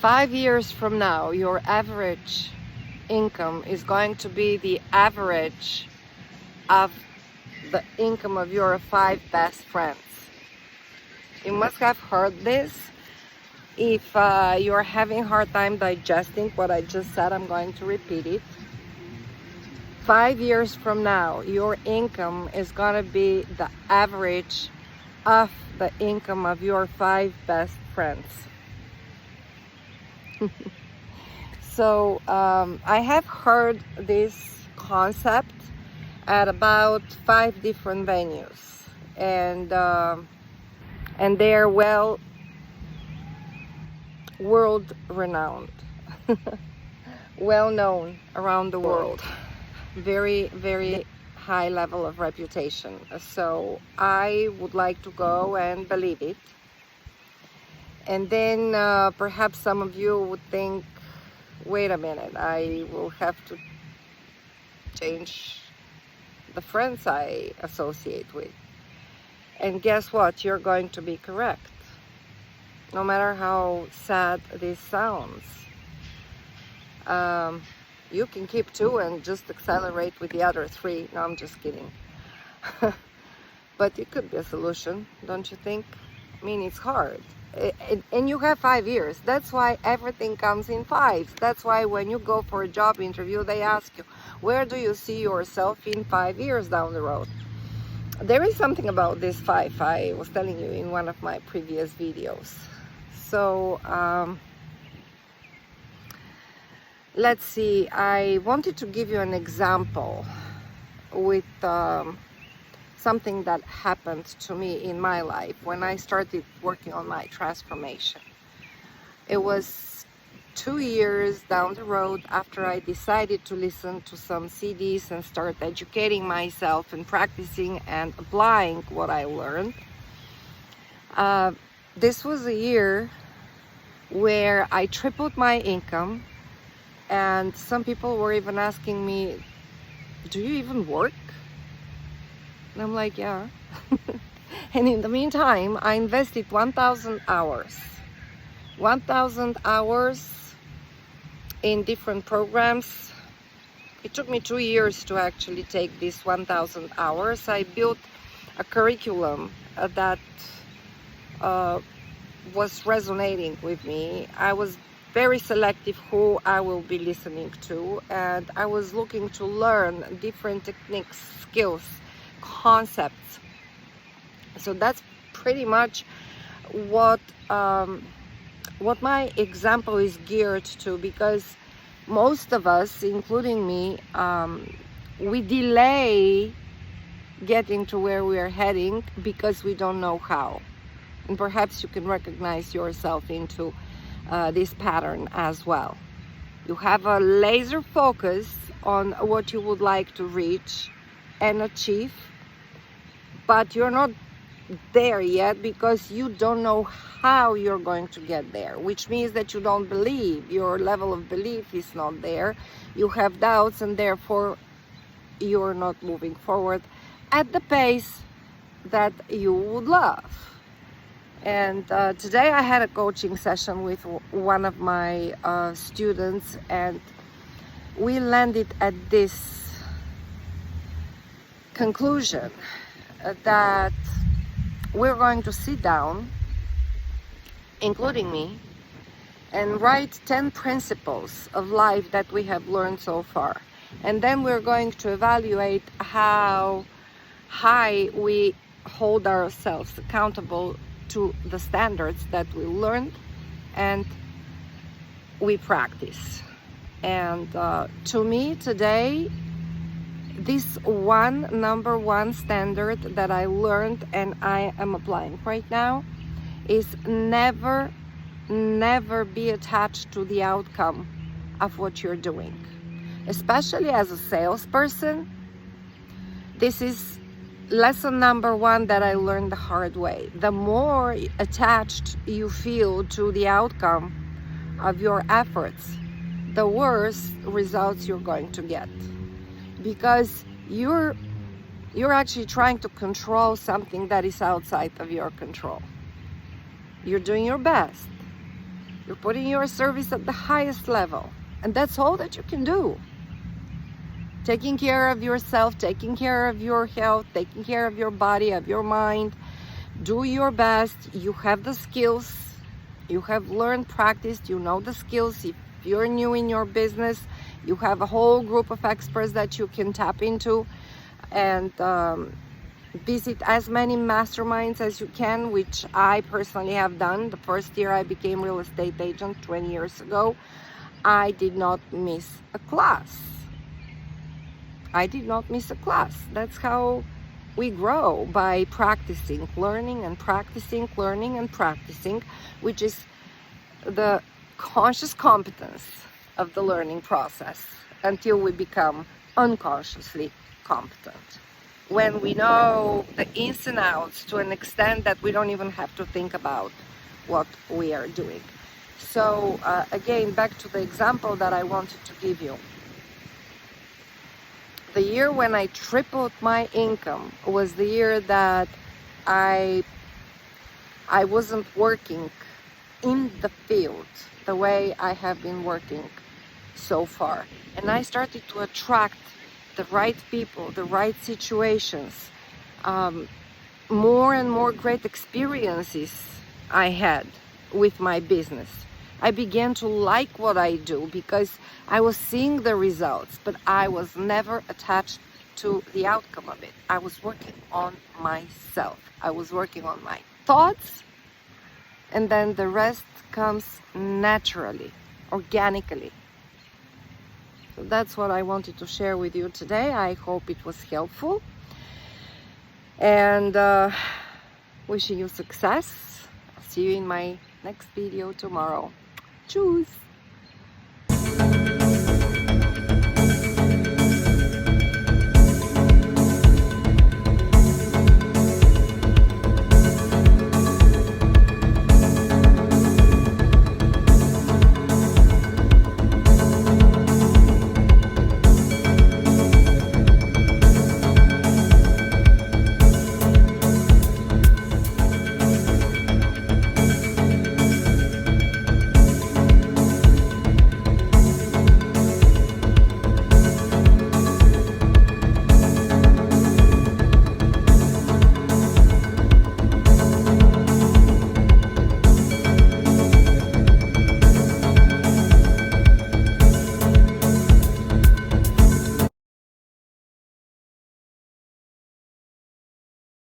5 years from now, your average income is going to be the average of the income of your 5 best friends. You must have heard this. If you're having a hard time digesting what I just said, I'm going to repeat it. 5 years from now, your income is going to be the average of the income of your 5 best friends. So I have heard this concept at about 5 different venues, and they're world renowned, well known around the world, very, very high level of reputation. So I would like to go and believe it. And then perhaps some of you would think, wait a minute, I will have to change the friends I associate with. And guess what? You're going to be correct. No matter how sad this sounds. You can keep 2 and just accelerate with the other 3. No, I'm just kidding. But it could be a solution, don't you think? I mean, it's hard. And you have 5 years. That's why everything comes in 5s. That's why when you go for a job interview, they ask you, where do you see yourself in 5 years down the road? There is something about this 5 I was telling you in one of my previous videos. So let's see, I wanted to give you an example with something that happened to me in my life when I started working on my transformation. It was 2 years down the road after I decided to listen to some CDs and start educating myself and practicing and applying what I learned. This was a year where I tripled my income, and some people were even asking me, do you even work? And I'm like, yeah. And in the meantime, I invested 1,000 hours. 1,000 hours in different programs. It took me 2 years to actually take these 1,000 hours. I built a curriculum that was resonating with me. I was very selective who I will be listening to, and I was looking to learn different techniques, skills, concepts. So that's pretty much what my example is geared to, because most of us, including me, we delay getting to where we are heading because we don't know how. And perhaps you can recognize yourself into this pattern as well. You have a laser focus on what you would like to reach and achieve, but you're not there yet because you don't know how you're going to get there, which means that you don't believe. Your level of belief is not there. You have doubts, and therefore you're not moving forward at the pace that you would love. And today I had a coaching session with one of my students, and we landed at this conclusion that we're going to sit down, including me, and write 10 principles of life that we have learned so far. And then we're going to evaluate how high we hold ourselves accountable to the standards that we learned and we practice. And to me today, this number one standard that I learned and I am applying right now is never be attached to the outcome of what you're doing. Especially as a salesperson, this is lesson number one that I learned the hard way. The more attached you feel to the outcome of your efforts, the worse results you're going to get, because you're actually trying to control something that is outside of your control. You're doing your best, You're putting your service at the highest level. And that's all that you can do. Taking care of yourself, taking care of your health, taking care of your body, of your mind. Do your best. You have the skills. You have learned, practiced, you know the skills. If you're new in your business, you have a whole group of experts that you can tap into, and visit as many masterminds as you can, which I personally have done. The first year I became real estate agent 20 years ago, I did not miss a class. I did not miss a class. That's how we grow, by practicing, learning and practicing, learning and practicing, which is the conscious competence of the learning process, until we become unconsciously competent. When we know the ins and outs to an extent that we don't even have to think about what we are doing. So again, back to the example that I wanted to give you. The year when I tripled my income was the year that I wasn't working in the field the way I have been working so far. And I started to attract the right people, the right situations, more and more great experiences I had with my business. I began to like what I do because I was seeing the results, but I was never attached to the outcome of it. I was working on myself. I was working on my thoughts, and then the rest comes naturally, organically. So that's what I wanted to share with you today. I hope it was helpful, and wishing you success. I'll see you in my next video tomorrow. Tschüss!